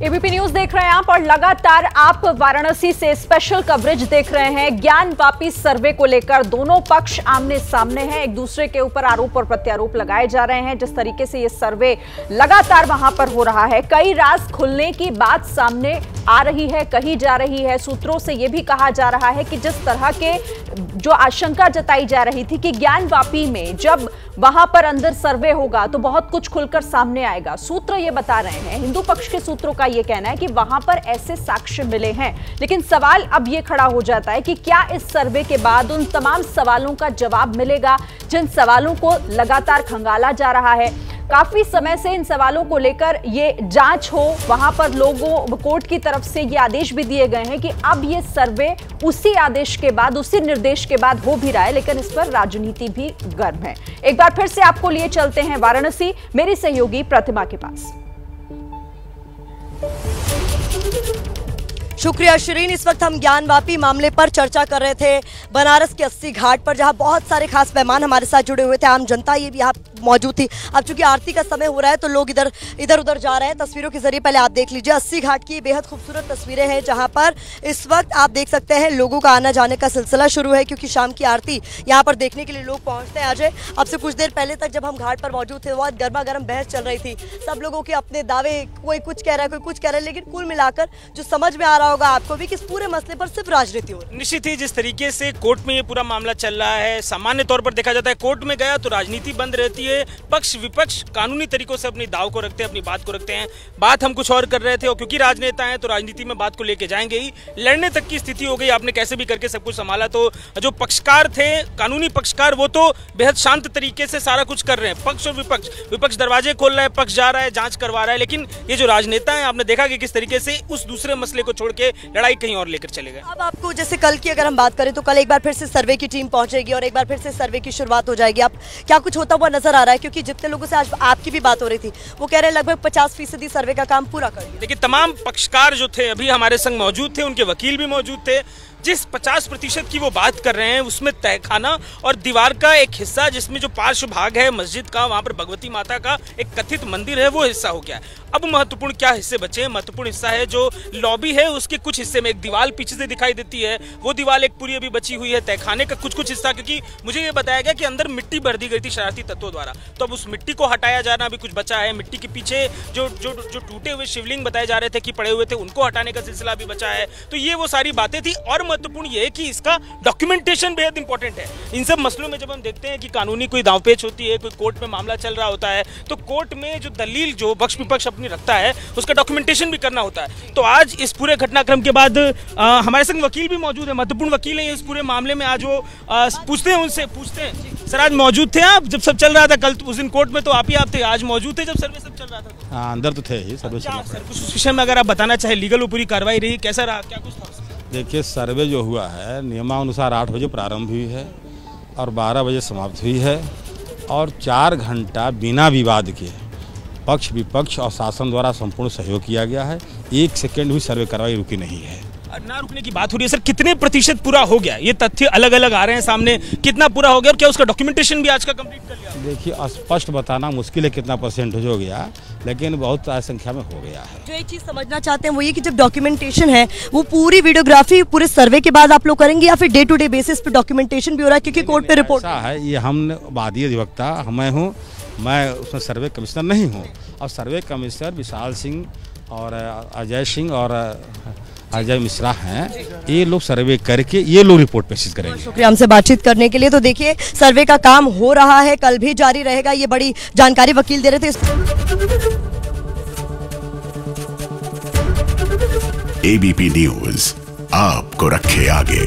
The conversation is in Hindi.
एबीपी न्यूज देख रहे हैं आप और लगातार आप वाराणसी से स्पेशल कवरेज देख रहे हैं। ज्ञानवापी सर्वे को लेकर दोनों पक्ष आमने सामने हैं, एक दूसरे के ऊपर आरोप और प्रत्यारोप लगाए जा रहे हैं। जिस तरीके से ये सर्वे लगातार वहां पर हो रहा है, कई राज खुलने की बात सामने आ रही है, कही जा रही है। सूत्रों से यह भी कहा जा रहा है कि जिस तरह के जो आशंका जताई जा रही थी कि ज्ञानवापी में जब वहां पर अंदर सर्वे होगा तो बहुत कुछ खुलकर सामने आएगा, सूत्र ये बता रहे हैं, हिंदू पक्ष के सूत्रों का ये कहना है कि वहां पर ऐसे साक्ष्य मिले हैं। लेकिन सवाल अब ये खड़ा हो जाता है कि क्या इस सर्वे के बाद उन तमाम सवालों का जवाब मिलेगा जिन सवालों को लगातार खंगाला जा रहा है। काफी समय से इन सवालों को लेकर ये जांच हो, वहां पर लोगों कोर्ट की तरफ से ये आदेश भी दिए गए हैं कि अब ये सर्वे उसी आदेश के बाद, उसी निर्देश के बाद हो भी रहा है, लेकिन इस पर राजनीति भी गर्म है। एक बार फिर से आपको लिए चलते हैं वाराणसी, मेरी सहयोगी प्रतिमा के पास। शुक्रिया शिरीन। इस वक्त हम ज्ञानवापी मामले पर चर्चा कर रहे थे बनारस के 80 घाट पर, जहां बहुत सारे खास मेहमान हमारे साथ जुड़े हुए थे, आम जनता ये भी यहाँ मौजूद थी। अब चूंकि आरती का समय हो रहा है तो लोग इधर उधर जा रहे हैं। तस्वीरों के जरिए पहले आप देख लीजिए 80 घाट की बेहद खूबसूरत तस्वीरें हैं, जहां पर इस वक्त आप देख सकते हैं लोगों का आना जाने का सिलसिला शुरू है, क्योंकि शाम की आरती यहाँ पर देखने के लिए लोग पहुँचते हैं। अजय, अब से कुछ देर पहले तक जब हम घाट पर मौजूद थे बहुत गर्मा गर्म बहस चल रही थी, सब लोगों के अपने दावे, कोई कुछ कह रहा है, कोई कुछ कह रहा है, लेकिन कुल मिलाकर जो समझ में आ रहा होगा आपको भी कि इस पूरे मसले पर सिर्फ राजनीति हो रही है। निश्चित ही जिस तरीके से कोर्ट में ये पूरा मामला चल रहा है, सामान्य तौर पर देखा जाता है कोर्ट में गया तो राजनीति बंद रहती है, पक्ष विपक्ष कानूनी तरीकों से अपनी दाव को रखते हैं, अपनी बात को रखते हैं। बात हम कुछ और कर रहे थे और क्योंकि राजनेता हैं तो राजनीति में बात को लेके जाएंगे ही, लड़ने तक की स्थिति हो गई। आपने कैसे भी करके सब कुछ संभाला, तो जो पक्षकार थे, कानूनी पक्षकार, वो तो बेहद शांत तरीके से सारा कुछ कर रहे हैं। पक्ष और विपक्ष दरवाजे खोल रहा है, पक्ष जा रहा है, जांच करवा रहा है, लेकिन ये जो राजनेता है, आपने देखा कि किस तरीके से उस दूसरे मसले को छोड़ के लड़ाई कहीं और लेकर चले गए। अब आपको जैसे कल की अगर हम बात करें तो कल एक बार फिर से सर्वे की टीम पहुंचेगी और एक बार फिर से सर्वे की शुरुआत हो जाएगी। अब क्या कुछ होता हुआ नजर आ रहा है, क्योंकि जितने लोगों से आज आपकी भी बात हो रही थी वो कह रहे हैं लगभग 50% सर्वे का काम पूरा कर लिया। देखिए, तमाम पक्षकार जो थे अभी हमारे संग मौजूद थे, उनके वकील भी मौजूद थे। जिस 50% की वो बात कर रहे हैं उसमें तहखाना और दीवार का एक हिस्सा, जिसमें जो पार्श्व भाग है मस्जिद का, वहां पर भगवती माता का एक कथित मंदिर है, वो हिस्सा हो गया है। अब महत्वपूर्ण क्या हिस्से बचे हैं? महत्वपूर्ण हिस्सा है जो लॉबी है, उसके कुछ हिस्से में एक दीवार पीछे से दिखाई देती है, वो दीवार एक पूरी अभी बची हुई है। तहखाने का कुछ हिस्सा, क्योंकि मुझे ये बताया गया कि अंदर मिट्टी भर दी गई थी शरारती तत्वों द्वारा, तो अब उस मिट्टी को हटाया जाना अभी कुछ बचा है। मिट्टी के पीछे जो टूटे हुए शिवलिंग बताए जा रहे थे कि पड़े हुए थे, उनको हटाने का सिलसिला भी बचा है। तो ये वो सारी बातें थी। और महत्वपूर्ण ये है कि इसका डॉक्यूमेंटेशन बेहद इंपॉर्टेंट है। इन सब मसलों में जब हम देखते हैं कि कानूनी कोई दांवपेच होती है, कोई कोर्ट में मामला चल रहा होता है, तो कोर्ट में जो दलील जो पक्ष विपक्ष अपनी रखता है उसका डॉक्यूमेंटेशन भी करना होता है। तो आज इस पूरे घटनाक्रम के बाद हमारे संग वकील भी मौजूद है, महत्वपूर्ण वकील है इस पूरे मामले में। आज वो पूछते हैं सर, आज मौजूद थे आप जब सब चल रहा था? कल उस दिन कोर्ट में तो आप थे, आज मौजूद थे जब सर्वे सब चल रहा था? हाँ, अंदर तो थे ही सर्वे। सर, कुछ उस विषय में अगर आप बताना चाहे, लीगल वो पूरी कार्रवाई रही, कैसा रहा, क्या कुछ था? देखिए, सर्वे जो हुआ है नियमानुसार 8 बजे प्रारंभ हुई है और 12 बजे समाप्त हुई है, और 4 घंटा बिना विवाद के पक्ष विपक्ष और शासन द्वारा संपूर्ण सहयोग किया गया है। 1 सेकंड भी सर्वे कार्रवाई रुकी नहीं है। ना रुकने की बात हो रही है सर, कितने प्रतिशत पूरा हो गया? ये तथ्य अलग अलग आ रहे हैं सामने, कितना पूरा हो गया और क्या उसका डॉक्यूमेंटेशन भी आज का कंप्लीट कर लिया? देखिए, स्पष्ट बताना मुश्किल है कितना परसेंटेज हो गया, लेकिन बहुत संख्या में हो गया है। जो एक चीज समझना चाहते हैं वो ये कि जब डॉक्यूमेंटेशन है वो पूरी वीडियोग्राफी पूरे सर्वे के बाद आप लोग करेंगे या फिर डे टू डे बेसिस पे डॉक्यूमेंटेशन भी हो रहा है? क्योंकि कोर्ट पे रिपोर्ट है, ये हमने वादी अधिवक्ता मैं हूँ, मैं उसमें सर्वे कमिश्नर नहीं हूँ, और सर्वे कमिश्नर विशाल सिंह और अजय सिंह और अजय मिश्रा हैं। ये लोग सर्वे करके ये लोग रिपोर्ट पेश करेंगे। शुक्रिया हमसे बातचीत करने के लिए। तो देखिए, सर्वे का काम हो रहा है, कल भी जारी रहेगा, ये बड़ी जानकारी वकील दे रहे थे। एबीपी न्यूज आपको रखे आगे।